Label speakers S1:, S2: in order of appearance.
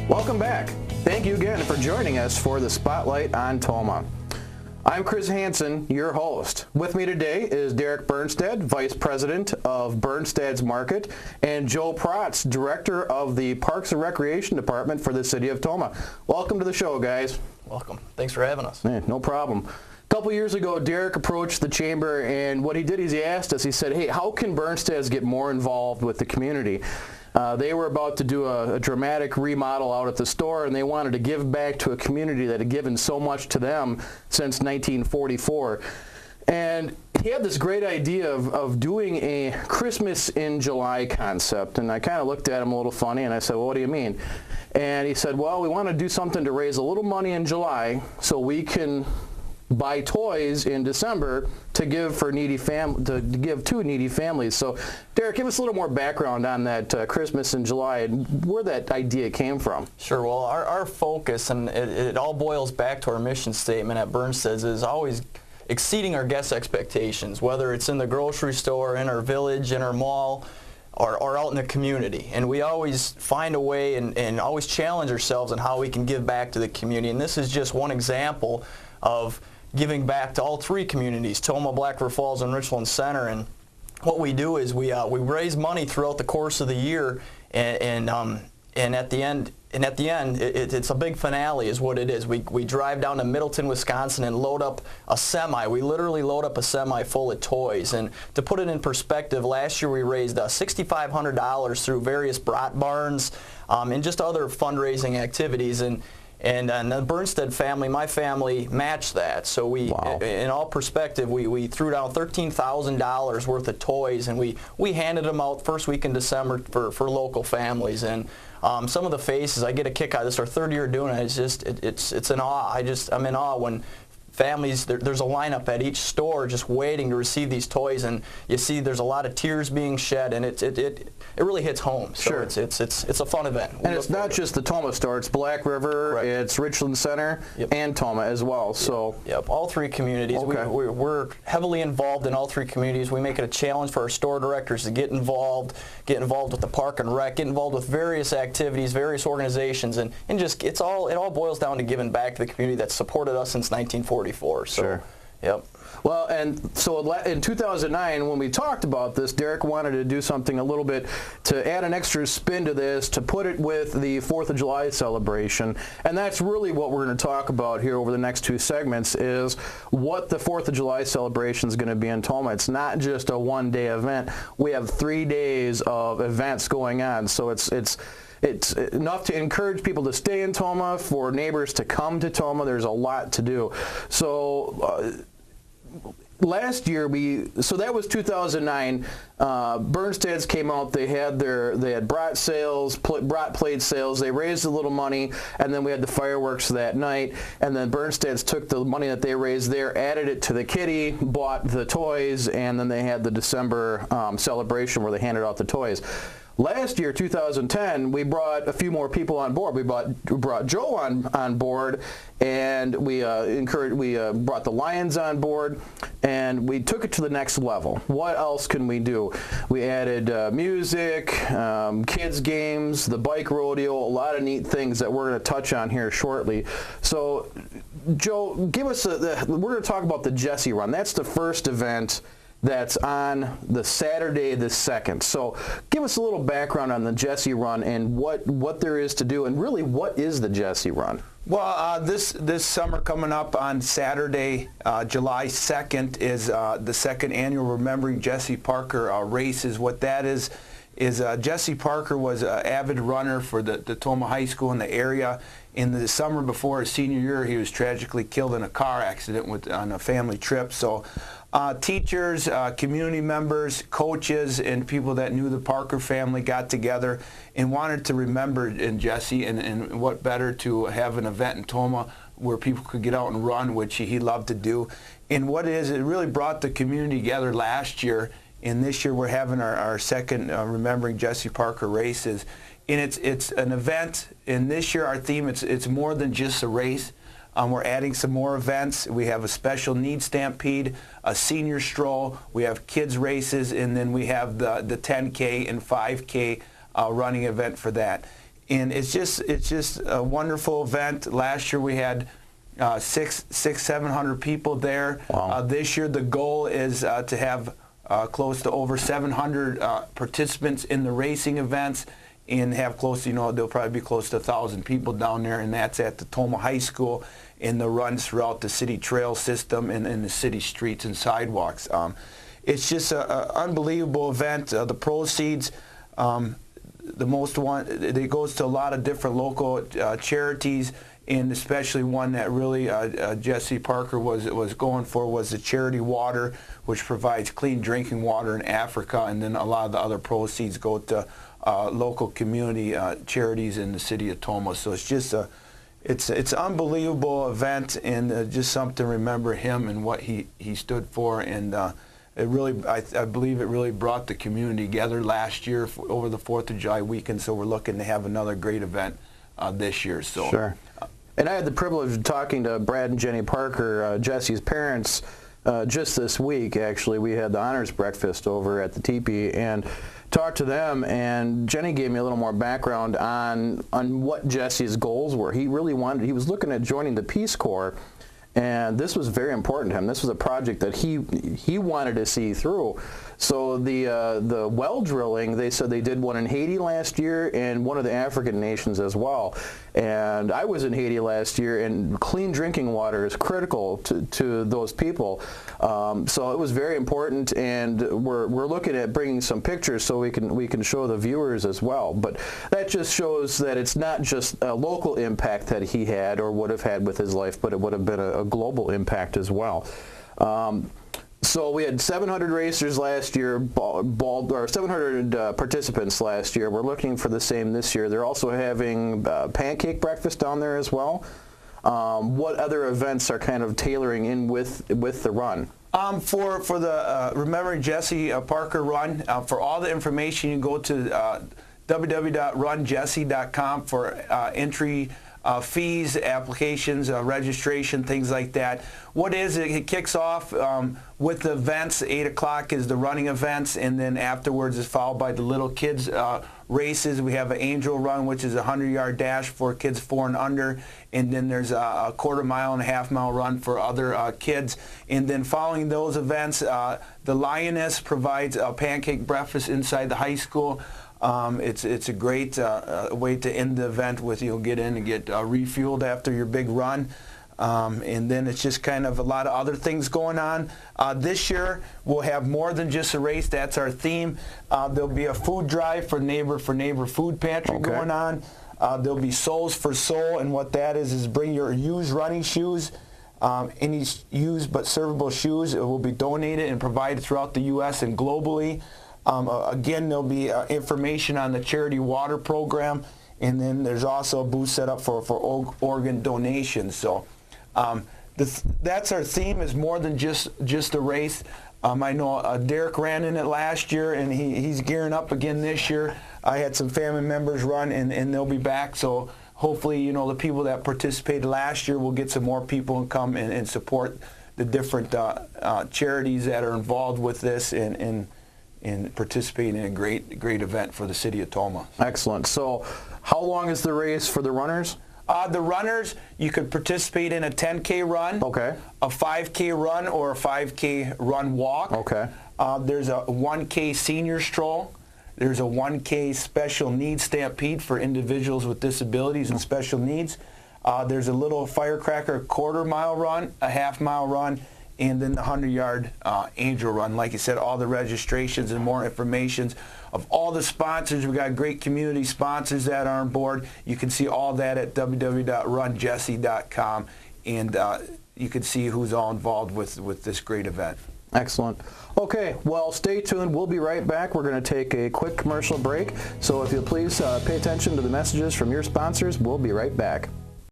S1: Welcome back. Thank you again for joining us for the Spotlight on Tomah. I'm Chris Hanson, your host. With me today is Derek Burnstad, Vice President of Burnstad's Market, and Joe Protz, Director of the Parks and Recreation Department for the City of Tomah. Welcome to the show, guys.
S2: Welcome. Thanks for having us.
S1: Yeah, no problem. A couple years ago, Derek approached the Chamber, and what he did is he asked us, he said, hey, how can Burnstads get more involved with the community? They were about to do a dramatic remodel out at the store, and they wanted to give back to a community that had given so much to them since 1944. And he had this great idea of doing a Christmas in July concept. And I kind of looked at him a little funny, and I said, well, what do you mean? And he said, well, we want to do something to raise a little money in July so we can buy toys in December to give to needy families. So, Derek, give us a little more background on that Christmas in July and where that idea came from.
S2: Sure. Well, our focus, and it all boils back to our mission statement at Burnstad's, is always exceeding our guests' expectations, whether it's in the grocery store, in our village, in our mall, or out in the community. And we always find a way and always challenge ourselves on how we can give back to the community. And this is just one example of giving back to all three communities, Tomah, Black River Falls, and Richland Center. And what we do is we raise money throughout the course of the year, and at the end, it's a big finale is what it is. We drive down to Middleton, Wisconsin, and load up a semi. We literally load up a semi full of toys. And to put it in perspective, last year we raised $6,500 through various brat barns and just other fundraising activities. And the Burnstad family, my family, matched that. So we, wow. In all perspective, we threw down $13,000 worth of toys, and we handed them out first week in December for local families. And some of the faces, I get a kick out of this. Our third year doing it, it's in awe. I'm in awe when families, there's a lineup at each store just waiting to receive these toys, and you see there's a lot of tears being shed, and it really hits home. So
S1: sure.
S2: It's a fun event.
S1: And it's not just the Tomah store, it's Black River, correct. It's Richland Center, yep. And Tomah as well. So
S2: yep. All three communities. Okay. We're heavily involved in all three communities. We make it a challenge for our store directors to get involved with the Park and Rec, get involved with various activities, various organizations, and just it all boils down to giving back to the community that's supported us since 1944. So,
S1: sure.
S2: Yep.
S1: Well, and so in 2009, when we talked about this, Derek wanted to do something a little bit to add an extra spin to this, to put it with the 4th of July celebration. And that's really what we're going to talk about here over the next two segments, is what the 4th of July celebration is going to be in Tomah. It's not just a one-day event. We have 3 days of events going on. So it's enough to encourage people to stay in Tomah, for neighbors to come to Tomah. There's a lot to do. So last year, so that was 2009. Burnstad's came out. They had brat sales, brat plate sales. They raised a little money, and then we had the fireworks that night. And then Burnstad's took the money that they raised there, added it to the kitty, bought the toys, and then they had the December celebration where they handed out the toys. Last year, 2010, we brought a few more people on board. We brought Joe on board, and we brought the Lions on board, and we took it to the next level. What else can we do? We added music, kids games, the bike rodeo, a lot of neat things that we're going to touch on here shortly. So, Joe, give us we're going to talk about the Jesse Run. That's the first event that's on the Saturday the 2nd. So give us a little background on the Jesse Run and what there is to do, and really what is the Jesse Run?
S3: Well, this summer coming up on Saturday, July 2nd, is the second annual Remembering Jesse Parker races. What that is Jesse Parker was an avid runner for the Tomah High School in the area. In the summer before his senior year, he was tragically killed in a car accident on a family trip. So teachers, community members, coaches, and people that knew the Parker family got together and wanted to remember Jesse, and what better to have an event in Tomah where people could get out and run, which he loved to do. And what it really brought the community together last year, and this year we're having our second Remembering Jesse Parker races. And it's an event, and this year our theme, it's more than just a race. We're adding some more events. We have a special needs stampede, a senior stroll, we have kids races, and then we have the 10K and 5K running event for that. and it's just a wonderful event. Last year we had 700 people there.
S1: Wow.
S3: This year the goal is to have close to over 700 participants in the racing events, and have close to, there'll probably be close to 1,000 people down there, and that's at the Tomah High School, in the runs throughout the city trail system and in the city streets and sidewalks. It's just an unbelievable event. The proceeds, it goes to a lot of different local charities, and especially one that really Jesse Parker was going for was the Charity Water, which provides clean drinking water in Africa, and then a lot of the other proceeds go to local community charities in the city of Tomah. So it's just it's an unbelievable event, and just something to remember him and what he stood for, and it really, I believe it really brought the community together last year over the 4th of July weekend, so we're looking to have another great event this year. So.
S1: Sure. And I had the privilege of talking to Brad and Jenny Parker, Jesse's parents, just this week. Actually, we had the honors breakfast over at the teepee and talked to them, and Jenny gave me a little more background on what Jesse's goals were. He was looking at joining the Peace Corps, and this was very important to him. This was a project that he wanted to see through. So the well drilling, they said they did one in Haiti last year and one of the African nations as well. And I was in Haiti last year, and clean drinking water is critical to those people. So it was very important, and we're looking at bringing some pictures so we can show the viewers as well. But that just shows that it's not just a local impact that he had or would have had with his life, but it would have been a global impact as well. So we had 700 racers last year, 700 participants last year. We're looking for the same this year. They're also having pancake breakfast down there as well. What other events are kind of tailoring in with the run?
S3: For the Remembering Jesse Parker Run, for all the information, you can go to www.runjesse.com for entry fees, applications, registration, things like that. What is it? It kicks off with the events. 8 o'clock is the running events, and then afterwards is followed by the little kids races. We have an angel run, which is a 100-yard dash for kids 4 and under, and then there's a quarter mile and a half mile run for other kids. And then following those events, the Lioness provides a pancake breakfast inside the high school. It's a great way to end the event with you'll get in and get refueled after your big run. And then it's just kind of a lot of other things going on. This year we'll have more than just a race. That's our theme. There'll be a food drive for Neighbor Food Pantry going on. There'll be Souls for Soul, and what that is bring your used running shoes. Any used but servable shoes will be donated and provided throughout the U.S. and globally. Again, there'll be information on the Charity Water program, and then there's also a booth set up for organ donations. So that's our theme, is more than just a race. I know Derek ran in it last year, and he's gearing up again this year. I had some family members run, and they'll be back. So hopefully, the people that participated last year will get some more people and come and support the different charities that are involved with this and participating in a great event for the city of Tomah.
S1: Excellent. So how long is the race for the runners?
S3: The runners, you could participate in a 10K run, a 5K run, or a 5K run walk. There's a 1K senior stroll. There's a 1K special needs stampede for individuals with disabilities and special needs. There's a little firecracker quarter mile run, a half mile run, and then the 100-yard angel run. Like I said, all the registrations and more information of all the sponsors. We got great community sponsors that are on board. You can see all that at www.runjesse.com, and you can see who's all involved with this great event.
S1: Excellent. Okay, well, stay tuned. We'll be right back. We're going to take a quick commercial break. So if you'll please pay attention to the messages from your sponsors, we'll be right back.